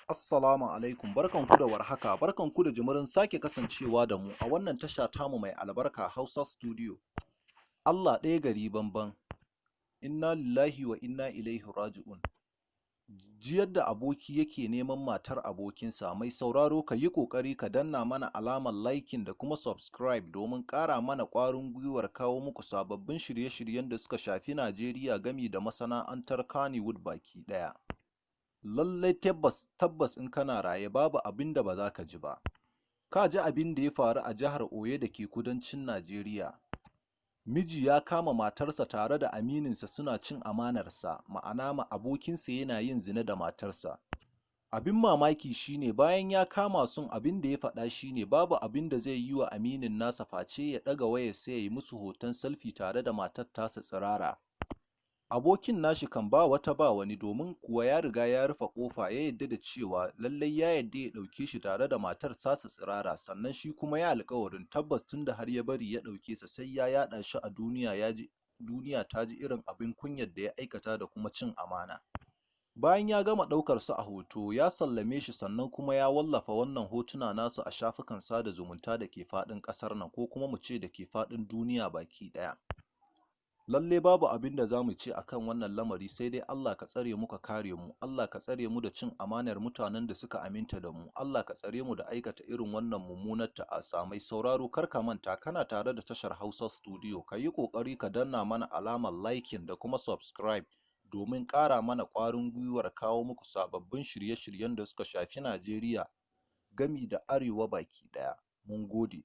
Assalamu alaikum, barkanku da warhaka, barkanku da jimirin sake kasancewa da mu a wannan tasha tamu mai albarka Hausa Studio. Allah ɗaya gari banban, inna lillahi wa inna ilaihi raji'un. Ji yadda aboki yake neman matar abokinsa, mai sauraro ka yi ƙoƙari ka danna mana alamar liking da kuma subscribe domin ƙara mana ƙwarin gwiwar kawo muku sababbin shirye-shiryen da suka shafi Najeriya gami da masana'antar Kannywood baki ɗaya. Lallai tabbas in kana raye babu abin da ba za ka ji ba. Ka ji abin da ya faru a jihar Oyo da ke kudancin Najeriya. Miji ya kama matarsa tare da amininsa suna cin amanarsa, ma'ana abokinsa yana yin zina da matarsa. Abin mamaki shine bayan ya kama sun abin da ya faɗa shine babu abin da zai yi wa aminin nasa face ya ɗaga wayarsa ya yi musu hoton selfie tare da matar tasa tsirara. Abokin nashi kan ba wata ba wani domin kuwa ya riga ya rufe kofa ya yadda da cewa lallai ya yadda ya ɗauke shi tare da matar tasa tsirara, sannan shi kuma ya alƙawarin tabbas tunda har ya bari ya ɗauke sa sai ya yaɗa shi a duniya ta ji irin abin kunyar da ya aikata da kuma cin amana. Bayan ya gama ɗaukar su a hoto ya sallame shi, sannan kuma ya wallafa wannan hotuna nasu a shafukan sada zumunta da ke faɗin ƙasar nan, ko kuma mu ce da ke faɗin duniya baki ɗaya. Lalle babu abin da za mu ce akan wannan lamari sai dai Allah ka tsare mu ka kare mu, Allah ka tsare mu da cin amanar mutanen da suka aminta da mu, Allah ka tsare mu da aikata irin wannan mummunar ta'asa. Mai sauraro kar ka manta kana tare da tashar Hausa Studio, ka yi ƙoƙari ka danna mana alamar liking da kuma subscribe domin ƙara mana ƙwarin gwiwar kawo muku sababbin shirye-shiryen da suka shafi Najeriya gami da Arewa baki ɗaya. Mun gode.